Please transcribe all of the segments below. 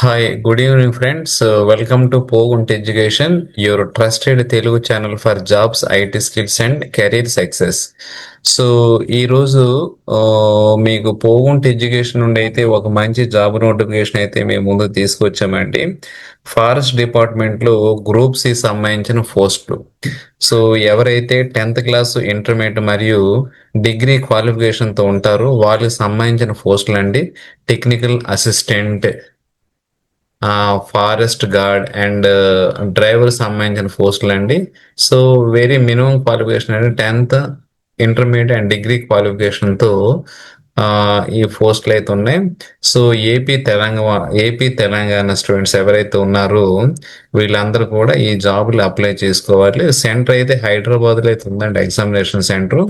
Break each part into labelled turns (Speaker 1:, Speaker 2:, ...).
Speaker 1: Hi good evening friends. Welcome to Pogunt education, your trusted Telugu channel for jobs, IT skills and career success. So ఈరోజు మీకు పోగుంట్ education నుండి అయితే ఒక మంచి job notification అయితే మేము ముందు తీసుకొచ్చామండి. ఫారెస్ట్ డిపార్ట్మెంట్లో గ్రూప్ సి సంబంధించిన పోస్టులు. సో ఎవరైతే 10th క్లాస్, ఇంటర్మీడియట్ మరియు డిగ్రీ క్వాలిఫికేషన్తో ఉంటారో వాళ్ళకి సంబంధించిన పోస్టులు అండి. Technical assistant, forest gourd and driver సంబంధించిన పోస్టులు అండి. సో వెరీ మినిమం క్వాలిఫికేషన్ అండి 10th, ఇంటర్మీడియట్ అండ్ డిగ్రీ క్వాలిఫికేషన్తో ఈ పోస్టులు అయితే ఉన్నాయి. సో ఏపీ తెలంగాణ స్టూడెంట్స్ ఎవరైతే ఉన్నారో వీళ్ళందరూ కూడా ఈ జాబులు అప్లై చేసుకోవాలి. సెంటర్ అయితే హైదరాబాద్లో అయితే ఉందండి, ఎగ్జామినేషన్ సెంటర్.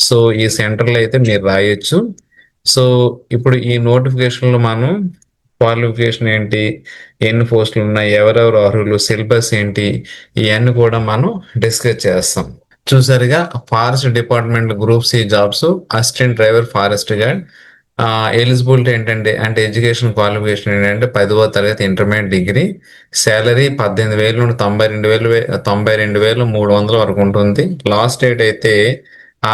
Speaker 1: సో ఈ సెంటర్లో అయితే మీరు రాయొచ్చు. సో ఇప్పుడు ఈ నోటిఫికేషన్లో మనం క్వాలిఫికేషన్ ఏంటి, ఎన్ని పోస్టులు ఉన్నాయి, ఎవరెవరు అర్హులు, సిలబస్ ఏంటి, ఇవన్నీ కూడా మనం డిస్కస్ చేస్తాం. చూసారుగా, forest department group C jobs, assistant driver, forest guard. Eligibility ఏంటంటే ఎడ్యుకేషన్ క్వాలిఫికేషన్ ఏంటంటే 10వ తరగతి, ఇంటర్మీడియట్, డిగ్రీ. శాలరీ 18,000 నుండి 92,300 వరకు ఉంటుంది. లాస్ట్ డేట్ అయితే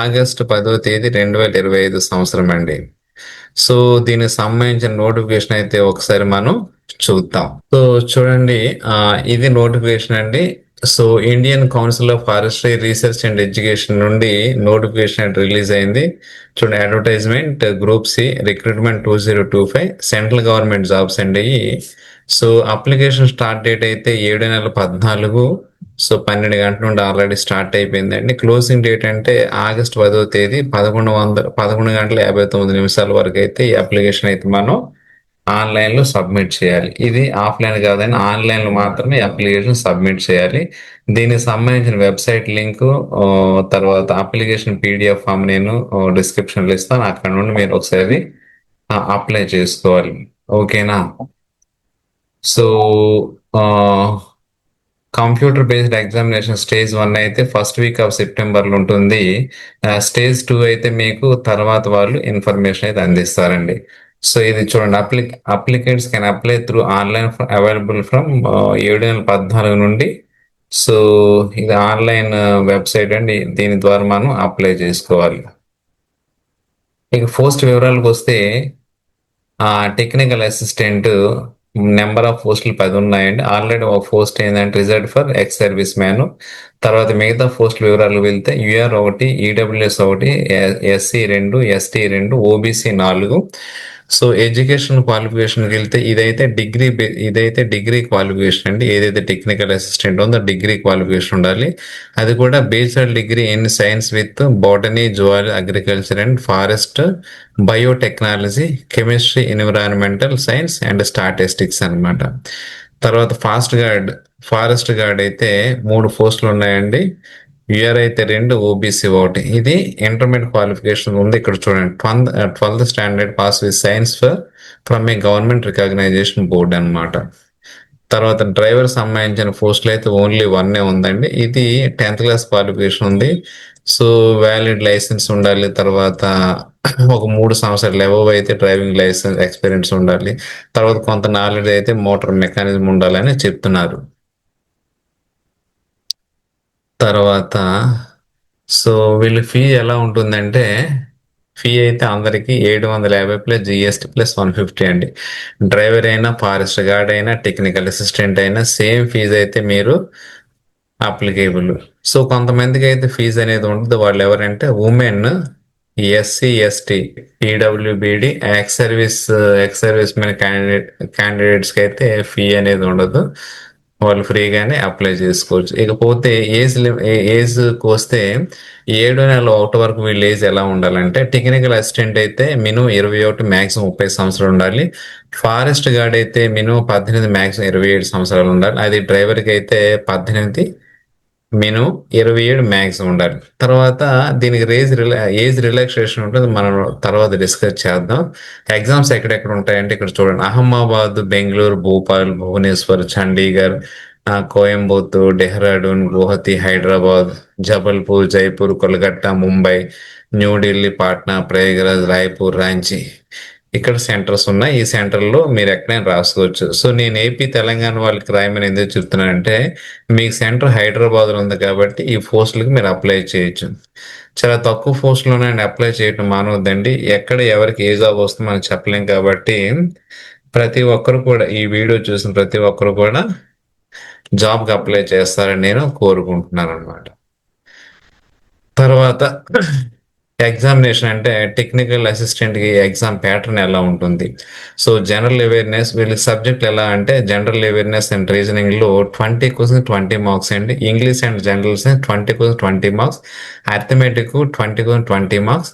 Speaker 1: ఆగస్టు 10వ తేదీ 2025 సంవత్సరం అండి. సో దీనికి సంబంధించిన నోటిఫికేషన్ అయితే ఒకసారి మనం చూద్దాం. సో చూడండి, ఇది నోటిఫికేషన్ అండి. So Indian council of forestry research and education నుండి నోటిఫికేషన్ రిలీజ్ అయింది. చూడండి, advertisement group C recruitment 2025 central government jobs అండి. సో అప్లికేషన్ స్టార్ట్ డేట్ అయితే 7/14. సో 12 గంటల నుండి ఆల్రెడీ స్టార్ట్ అయిపోయిందండి. క్లోజింగ్ డేట్ అంటే ఆగస్ట్ 10వ తేదీ 11:59 వరకు అయితే ఈ అప్లికేషన్ అయితే మనం ఆన్లైన్ లో సబ్మిట్ చేయాలి. ఇది ఆఫ్లైన్ కాదని ఆన్లైన్ లో మాత్రమే అప్లికేషన్ సబ్మిట్ చేయాలి. దీనికి సంబంధించిన వెబ్సైట్ లింక్, తర్వాత అప్లికేషన్ పీడిఎఫ్ ఫామ్ నేను డిస్క్రిప్షన్ లో ఇస్తాను. అక్కడ నుండి మీరు ఒకసారి అప్లై చేసుకోవాలి. ఓకేనా? So computer based examination stage 1 అయితే ఫస్ట్ వీక్ ఆఫ్ సెప్టెంబర్ లో ఉంటుంది. స్టేజ్ 2 అయితే మీకు తర్వాత వాళ్ళు ఇన్ఫర్మేషన్ అయితే అందిస్తారండి. సో ఇది చూడండి, applicants can apply through online available from 7/14 నుండి. సో ఇది ఆన్లైన్ వెబ్సైట్ అండి, దీని ద్వారా మనం అప్లై చేసుకోవాలి. ఇక పోస్ట్ వివరాలకు వస్తే టెక్నికల్ అసిస్టెంట్ నెంబర్ ఆఫ్ పోస్టులు 10 ఉన్నాయండి. ఆల్రెడీ ఒక పోస్ట్ ఏంటంటే reserved for ex service man. తర్వాత మిగతా పోస్టుల వివరాలు వెళ్తే UR 1, EWS 1, SC 2, ST 2, OBC 4. So education క్వాలిఫికేషన్కి వెళ్తే ఇదైతే డిగ్రీ క్వాలిఫికేషన్ అండి. ఏదైతే టెక్నికల్ అసిస్టెంట్ ఉందో డిగ్రీ క్వాలిఫికేషన్ ఉండాలి. అది కూడా basic degree in science with botany, zoology, agriculture and forest, biotechnology, chemistry, environmental science and statistics అన్నమాట. తర్వాత ఫారెస్ట్ గార్డ్ అయితే 3 పోస్టులు ఉన్నాయండి. యూఆర్ అయితే 2, ఓబీసీ 1. ఇది ఇంటర్మీడియట్ క్వాలిఫికేషన్ ఉంది. ఇక్కడ చూడండి, 12th standard pass with science from A government recognition board అన్నమాట. తర్వాత డ్రైవర్ సంబంధించిన పోస్టులు అయితే ఓన్లీ 1 ఉందండి. ఇది 10th క్లాస్ క్వాలిఫికేషన్ ఉంది. సో వ్యాలిడ్ లైసెన్స్ ఉండాలి. తర్వాత ఒక 3 సంవత్సరాలు అబవ్ అయితే డ్రైవింగ్ లైసెన్స్ ఎక్స్పీరియన్స్ ఉండాలి. తర్వాత కొంత నాలెడ్జ్ అయితే మోటార్ మెకానిజం ఉండాలని చెప్తున్నారు. తర్వాత సో వీళ్ళ ఫీ ఎలా ఉంటుందంటే, ఫీ అయితే అందరికి 750 ప్లస్ జిఎస్టీ ప్లస్ 150 అండి. డ్రైవర్ అయినా, ఫారెస్ట్ గార్డ్ అయినా, టెక్నికల్ అసిస్టెంట్ అయినా సేమ్ ఫీజు అయితే మీరు అప్లికేబుల్. సో కొంతమందికి అయితే ఫీజు అనేది ఉంటుంది. వాళ్ళు ఎవరంటే women, SC, ST, EWBD, ex service men క్యాండిడేట్స్కి అయితే ఫీ అనేది ఉండదు. వాళ్ళు ఫ్రీగానే అప్లై చేసుకోవచ్చు. ఇకపోతే ఏజ్కి వస్తే 7/1 వరకు వీళ్ళ ఏజ్ ఎలా ఉండాలంటే, టెక్నికల్ అసిస్టెంట్ అయితే మినిమం 21, మ్యాక్సిమం 30 సంవత్సరాలు ఉండాలి. ఫారెస్ట్ గార్డ్ అయితే మినిమం 18, మ్యాక్సిమం 27 సంవత్సరాలు ఉండాలి. అది డ్రైవర్కి అయితే 18, మినిమం 27, మ్యాక్సిమం ఉండాలి. తర్వాత దీనికి ఏజ్ రిలాక్సేషన్ ఉంటుంది, మనం తర్వాత డిస్కస్ చేద్దాం. ఎగ్జామ్స్ ఎక్కడెక్కడ ఉంటాయంటే ఇక్కడ చూడండి, అహ్మదాబాద్, బెంగళూరు, భోపాల్, భువనేశ్వర్, చండీగఢ్, కోయంబత్తూర్, డెహ్రాడూన్, గువాహతి, హైదరాబాద్, జబల్పూర్, జైపూర్, కోల్కతా, ముంబై, న్యూఢిల్లీ, పాట్నా, ప్రయాగరాజ్, రాయ్పూర్, రాంచీ. ఇక్కడ సెంటర్స్ ఉన్నాయి. ఈ సెంటర్‌లో మీరు ఎక్కడైనా రాసుకోవచ్చు. సో, నేను ఏపీ, తెలంగాణ వాళ్ళకి రాయమని ఎందుకు చెప్తున్నానంటే, మీకు సెంటర్ హైదరాబాద్‌లో ఉంది కాబట్టి ఈ పోస్టులకి మీరు అప్లై చేయొచ్చు. చాలా తక్కువ పోస్టులున్నాయండి. అప్లై చేయటం మానవద్దండి. ఎక్కడ ఎవరికి ఏ జాబ్ వస్తుందో మనం చెప్పలేం కాబట్టి, ప్రతి ఒక్కరు కూడా ఈ వీడియో చూసిన ప్రతి ఒక్కరు కూడా జాబ్‌కి అప్లై చేస్తారని నేను కోరుకుంటున్నాననమాట. తర్వాత ఎగ్జామినేషన్ అంటే టెక్నికల్ అసిస్టెంట్‌కి ఎగ్జామ్ ప్యాటర్న్ ఎలా ఉంటుంది? సో, జనరల్ అవేర్‌నెస్ వీళ్ళకి సబ్జెక్టులు ఎలా అంటే జనరల్ అవేర్‌నెస్ అండ్ రీజనింగ్‌లో 20 క్వెషన్స్ 20 మార్క్స్ అండి. English and generals 20 questions 20 marks. Arithmetic 20 questions 20 marks.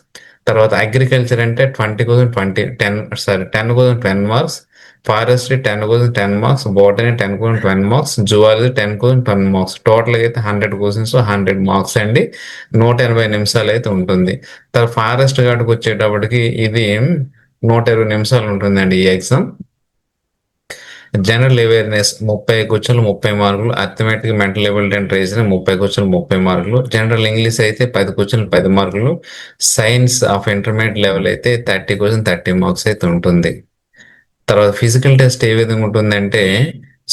Speaker 1: తర్వాత అగ్రికల్చర్ అంటే 20 questions 10 questions 10 marks. Forestry 10 questions 10 marks. Botany 10 questions 10 marks. Zoology 10 questions 10 marks. టోటల్‌గా అయితే 100 క్వెషన్స్ 100 మార్క్స్ అండి. 180 నిమిషాలు అయితే ఉంటుంది. తర్వాత ఫారెస్ట్ గార్డ్‌కి వచ్చేటప్పటికి ఇది 120 నిమిషాలు ఉంటుందండి ఈ ఎగ్జామ్. జనరల్ అవేర్‌నెస్ 30 క్వెషన్‌లు 30 మార్కులు. Arithmetic, mental ability and reasoning 30 క్వెషన్‌లు 30 మార్కులు. జనరల్ ఇంగ్లీష్ అయితే 10 క్వెషన్‌లు 10 మార్కులు. సైన్స్ ఆఫ్ ఇంటర్మీడియేట్ లెవెల్ అయితే 30 క్వెషన్స్ 30 మార్క్స్ అయితే ఉంటుంది. తర్వాత ఫిజికల్ టెస్ట్ ఏ విధంగా ఉంటుందంటే,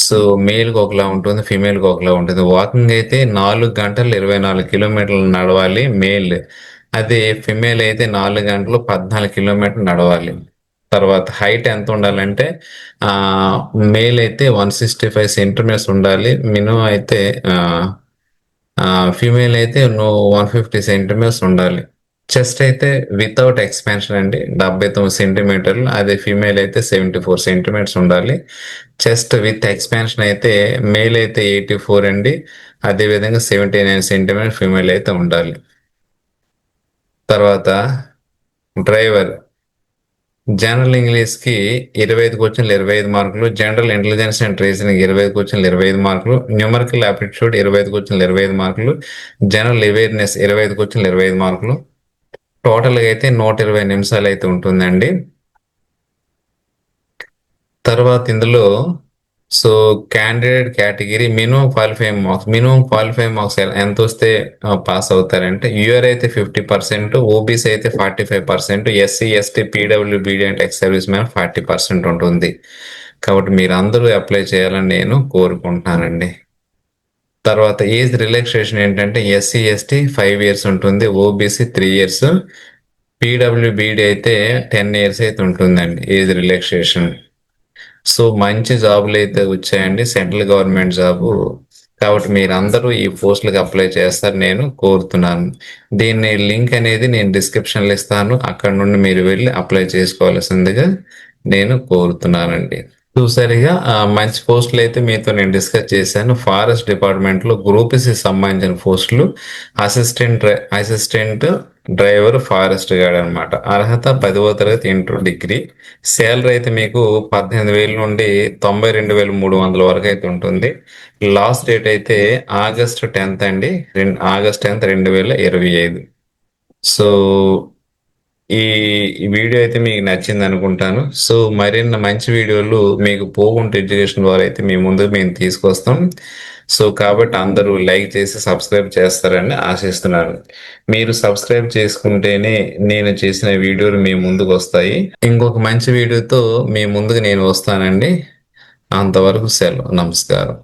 Speaker 1: సో మేల్‌కి ఒకలా ఉంటుంది. ఫీమేల్‌కి ఒకలా ఉంటుంది. వాకింగ్ అయితే 4 గంటలు 24 కిలోమీటర్లు నడవాలి మేల్. అదే ఫీమేల్ అయితే 4 గంటలు 14 కిలోమీటర్లు నడవాలి. తర్వాత హైట్ ఎంత ఉండాలంటే ఆహ్, మేల్ అయితే 165 సెంటీమీటర్స్ ఉండాలి. మినిమం అయితే ఆహ్, ఫీమేల్ అయితే 150 సెంటీమీటర్స్ ఉండాలి. చెస్ట్ అయితే వితౌట్ ఎక్స్పాన్షన్ అండి 79 సెంటీమీటర్లు. అదే ఫీమేల్ అయితే 74 సెంటీమీటర్స్ ఉండాలి. చెస్ట్ విత్ ఎక్స్పాన్షన్ అయితే మేల్ అయితే 84 అండి. అదే విధంగా 79 సెంటీమీటర్ ఫీమేల్ అయితే ఉండాలి. తర్వాత డ్రైవర్ జనరల్ ఇంగ్లీష్‌కి 25 క్వెషన్‌లు 25 మార్కులు. జనరల్ ఇంటెలిజెన్స్ అండ్ రీజనింగ్ 25 క్వెషన్‌లు 25 మార్కులు. న్యూమరికల్ ఆప్టిట్యూడ్ 25 క్వెషన్‌లు 25 మార్కులు. జనరల్ అవేర్‌నెస్ 25 క్వెషన్‌లు 25 మార్కులు. టోటల్‌గా అయితే 120 నిమిషాలు అయితే ఉంటుందండి. తర్వాత ఇందులో so candidate category minimum qualifying marks ఎంత వస్తే పాస్ అవుతారంటే యూఆర్ అయితే 50%, ఓబీసీ అయితే 45%, ఎస్సీ ఎస్టీ పీడబ్ల్యూబీడీ అంటే ఎక్స్ సర్వీస్ మ్యాన్ 40% ఉంటుంది. కాబట్టి మీరు అందరూ అప్లై చేయాలని నేను కోరుకుంటున్నానండి. తర్వాత ఏజ్ రిలాక్సేషన్ ఏంటంటే ఎస్సీ ఎస్టీ 5 ఇయర్స్ ఉంటుంది. OBC 3 years. పీడబ్ల్యూబీడీ అయితే 10 ఇయర్స్ అయితే ఉంటుందండి ఏజ్ రిలాక్సేషన్. సో మంచి జాబులు అయితే వచ్చాయండి. Central government job. కాబట్టి మీరందరూ ఈ పోస్టులకు అప్లై చేస్తారు నేను కోరుతున్నాను. దీన్ని లింక్ అనేది నేను డిస్క్రిప్షన్‌లో ఇస్తాను. అక్కడ నుండి మీరు వెళ్లి అప్లై చేసుకోవాల్సిందిగా నేను కోరుతున్నానండి. చూసారుగా మంచి పోస్టులు అయితే మీతో నేను డిస్కస్ చేశాను. ఫారెస్ట్ డిపార్ట్మెంట్‌లో గ్రూప్ సి సంబంధించిన పోస్టులు అసిస్టెంట్ డ్రైవర్ ఫారెస్ట్ గార్డ్ అనమాట. అర్హత 10వ తరగతి ఇంటర్ డిగ్రీ. సాలరీ అయితే మీకు 18,000 నుండి 92,300 వరకు అయితే ఉంటుంది. లాస్ట్ డేట్ అయితే ఆగస్ట్ 10th అండి. August 10th 2025. సో ఈ ఈ వీడియో అయితే మీకు నచ్చింది అనుకుంటాను. సో మరిన్ని మంచి వీడియోలు మీకు పోగుంట ఎడ్యుకేషన్ ద్వారా అయితే మీ ముందుకు మేము తీసుకొస్తాం. సో కాబట్టి అందరూ లైక్ చేసి సబ్స్క్రైబ్ చేస్తారని ఆశిస్తున్నాను. మీరు సబ్స్క్రైబ్ చేసుకుంటేనే నేను చేసిన వీడియోలు మీ ముందుకు వస్తాయి. ఇంకొక మంచి వీడియోతో మీ ముందుకు నేను వస్తానండి. అంతవరకు సెలవు. నమస్కారం.